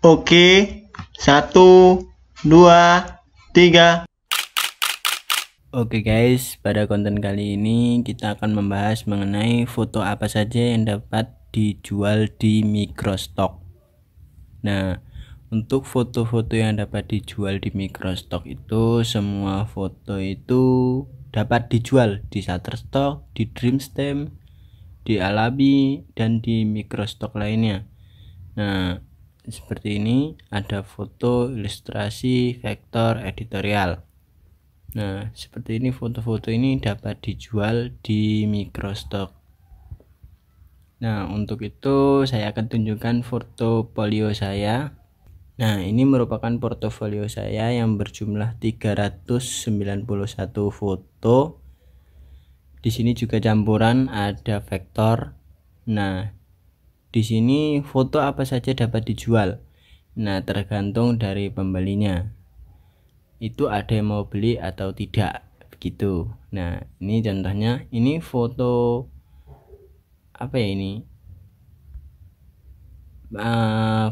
Oke, 1, 2, 3. Oke guys, pada konten kali ini kita akan membahas mengenai foto apa saja yang dapat dijual di Microstock. Nah, untuk foto-foto yang dapat dijual di Microstock itu, semua foto itu dapat dijual di Shutterstock, di Dreamstamp, di Alabi, dan di Microstock lainnya. Nah, seperti ini ada foto, ilustrasi, vektor, editorial. Nah, seperti ini foto-foto ini dapat dijual di Microstock. Nah, untuk itu saya akan tunjukkan portofolio saya. Nah, ini merupakan portofolio saya yang berjumlah 391 foto. Di sini juga campuran, ada vektor. Nah, di sini foto apa saja dapat dijual. Nah, tergantung dari pembelinya. Itu ada yang mau beli atau tidak begitu. Nah, ini contohnya, ini foto apa ya ini?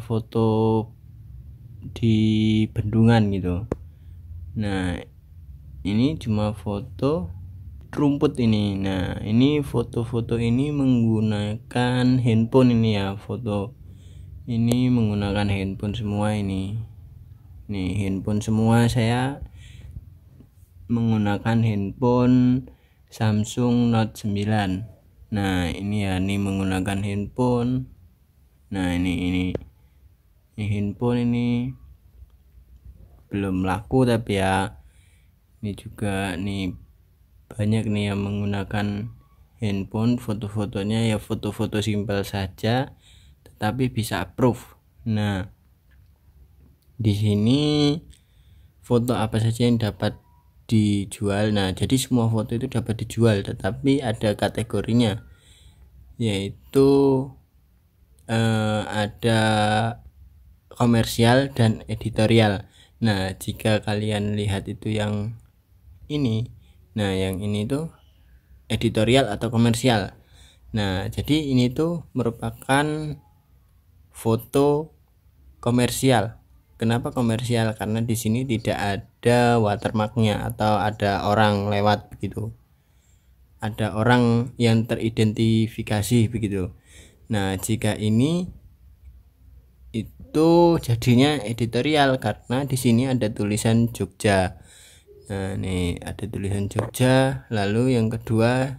Foto di bendungan gitu. Nah, ini cuma foto rumput ini. Nah, ini foto-foto ini menggunakan handphone ini ya, foto ini menggunakan handphone semua ini. Nih, handphone semua saya menggunakan handphone Samsung Note 9. Nah, ini ya, ini menggunakan handphone. Nah, ini handphone ini belum laku tapi ya ini juga nih banyak nih yang menggunakan handphone. Foto-fotonya ya foto-foto simpel saja tetapi bisa approve. Nah, di sini foto apa saja yang dapat dijual. Nah, jadi semua foto itu dapat dijual tetapi ada kategorinya, yaitu ada komersial dan editorial. Nah, jika kalian lihat itu yang ini, nah yang ini tuh editorial atau komersial. Nah, jadi ini tuh merupakan foto komersial. Kenapa komersial? Karena di sini tidak ada watermarknya atau ada orang lewat begitu. Ada orang yang teridentifikasi begitu. Nah, jika ini itu jadinya editorial karena di sini ada tulisan Jogja. Nah, nih ada tulisan Jogja. Lalu yang kedua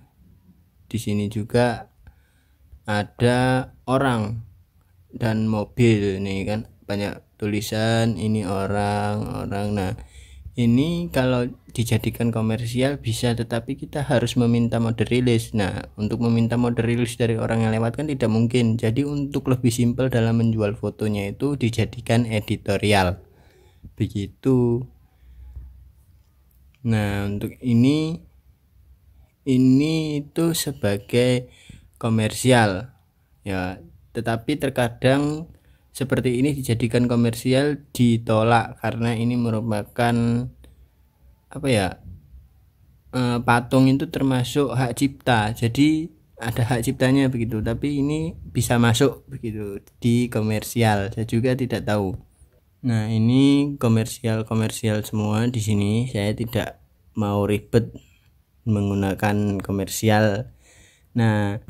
di sini juga ada orang dan mobil. Nih kan banyak tulisan ini orang. Nah, ini kalau dijadikan komersial bisa, tetapi kita harus meminta mode rilis. Nah, untuk meminta mode rilis dari orang yang lewat kan tidak mungkin. Jadi untuk lebih simpel dalam menjual fotonya itu dijadikan editorial begitu. Nah, untuk ini itu sebagai komersial ya, tetapi terkadang seperti ini dijadikan komersial ditolak karena ini merupakan apa ya, patung itu termasuk hak cipta, jadi ada hak ciptanya begitu, tapi ini bisa masuk begitu di komersial, saya juga tidak tahu. Nah, ini komersial semua di sini. Saya tidak mau ribet menggunakan komersial. Nah,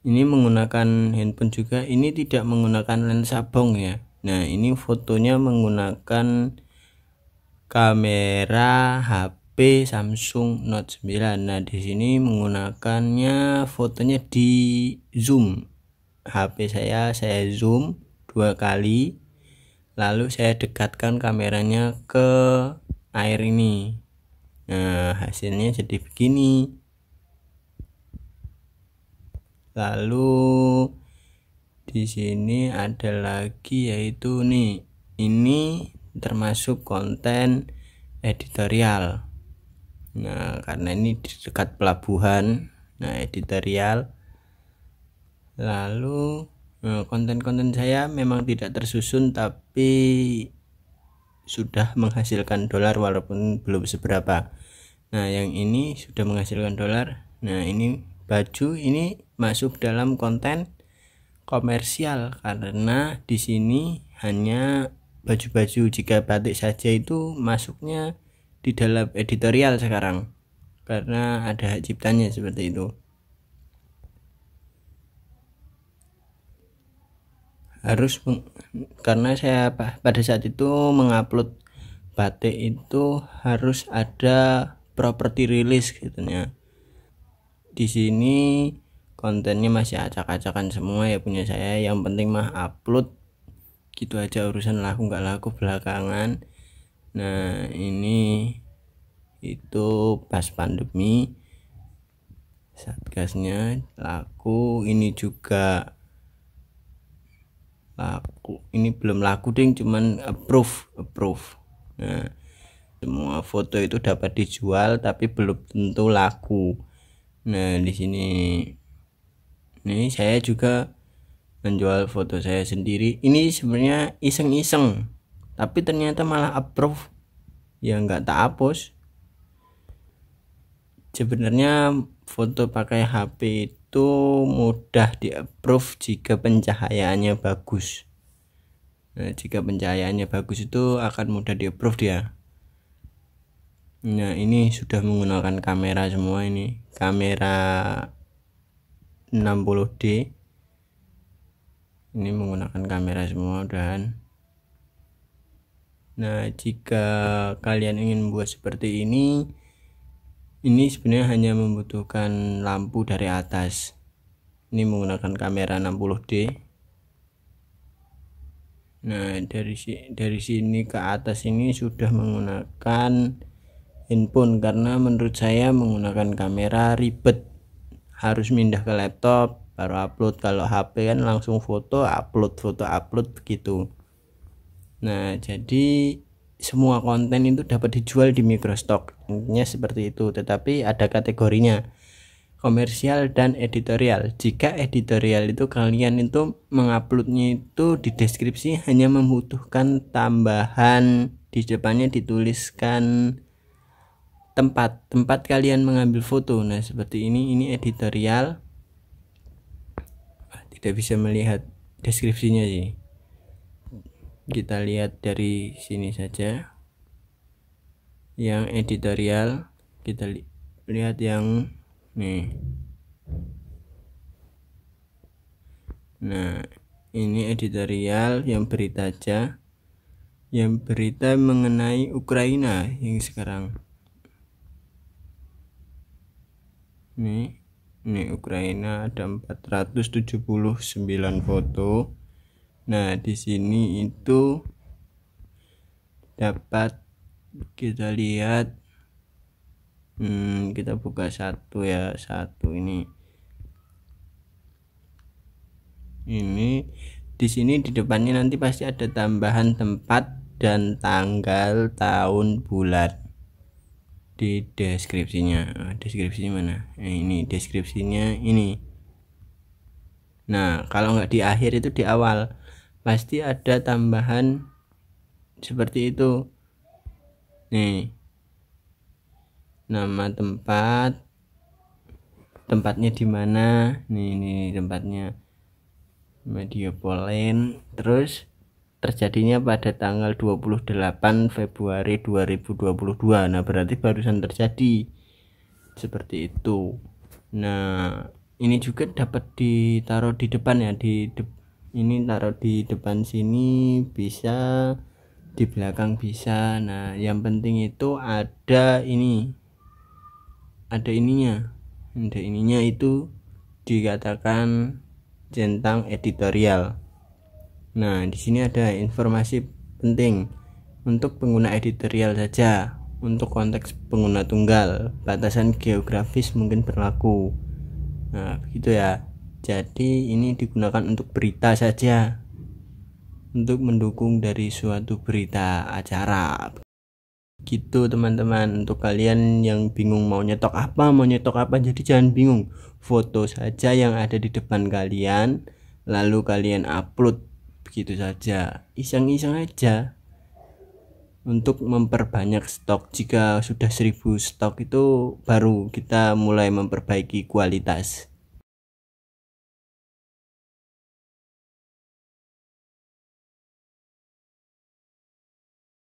ini menggunakan handphone juga, ini tidak menggunakan lensa bong ya. Nah, ini fotonya menggunakan kamera HP Samsung Note 9. Nah, di sini menggunakannya fotonya di zoom. HP saya zoom 2 kali. Lalu saya dekatkan kameranya ke air ini. Nah, hasilnya jadi begini. Lalu di sini ada lagi, yaitu nih, ini termasuk konten editorial. Nah, karena ini di dekat pelabuhan, nah editorial. Lalu konten-konten saya memang tidak tersusun tapi sudah menghasilkan dolar walaupun belum seberapa. Nah, yang ini sudah menghasilkan dolar. Nah, ini baju ini masuk dalam konten komersial karena di sini hanya baju-baju. Jika batik saja itu masuknya di dalam editorial sekarang karena ada hak ciptanya seperti itu. Karena saya pada saat itu mengupload batik itu harus ada property release gitunya. Di sini kontennya masih acak-acakan semua ya punya saya. Yang penting mah upload gitu aja, urusan laku nggak laku belakangan. Nah ini itu pas pandemi satgasnya laku, ini juga laku, ini belum laku ding, cuman approve. Nah semua foto itu dapat dijual tapi belum tentu laku. Nah di sini nih saya juga menjual foto saya sendiri. Ini sebenarnya iseng-iseng tapi ternyata malah approve, ya nggak tak hapus. Sebenarnya foto pakai HP itu mudah di approve jika pencahayaannya bagus. Nah jika pencahayaannya bagus itu akan mudah di approve dia. Nah ini sudah menggunakan kamera semua, ini kamera 60D, ini menggunakan kamera semua dan nah jika kalian ingin membuat seperti ini sebenarnya hanya membutuhkan lampu dari atas. Ini menggunakan kamera 60D. Nah dari sini ke atas ini sudah menggunakan handphone karena menurut saya menggunakan kamera ribet, harus pindah ke laptop baru upload. Kalau HP kan langsung foto upload begitu. Nah jadi semua konten itu dapat dijual di Microstock, intinya seperti itu. Tetapi ada kategorinya, komersial dan editorial. Jika editorial itu kalian itu menguploadnya itu di deskripsi hanya membutuhkan tambahan, di depannya dituliskan tempat kalian mengambil foto. Nah seperti ini editorial. Tidak bisa melihat deskripsinya sih, kita lihat dari sini saja. Yang editorial kita lihat yang nih. Nah ini editorial yang berita aja, yang berita mengenai Ukraina yang sekarang nih Ukraina ada 479 foto. Nah di sini itu dapat kita lihat, kita buka satu ini di sini di depannya nanti pasti ada tambahan tempat dan tanggal, tahun, bulan di deskripsinya. Deskripsinya mana? Ini deskripsinya ini. Nah kalau nggak di akhir itu di awal pasti ada tambahan seperti itu nih, nama tempatnya di mana nih, ini tempatnya Media Polen, terus terjadinya pada tanggal 28 Februari 2022. Nah berarti barusan terjadi seperti itu. Nah ini juga dapat ditaruh di depan ya, ini taruh di depan sini bisa, di belakang bisa. Nah yang penting itu ada ininya itu dikatakan centang editorial. Nah di sini ada informasi penting untuk pengguna editorial saja. Untuk konteks pengguna tunggal, batasan geografis mungkin berlaku. Nah begitu ya. Jadi ini digunakan untuk berita saja, untuk mendukung dari suatu berita acara gitu teman-teman. Untuk kalian yang bingung mau nyetok apa jadi jangan bingung, foto saja yang ada di depan kalian lalu kalian upload begitu saja, iseng-iseng aja untuk memperbanyak stok. Jika sudah 1000 stok itu baru kita mulai memperbaiki kualitas.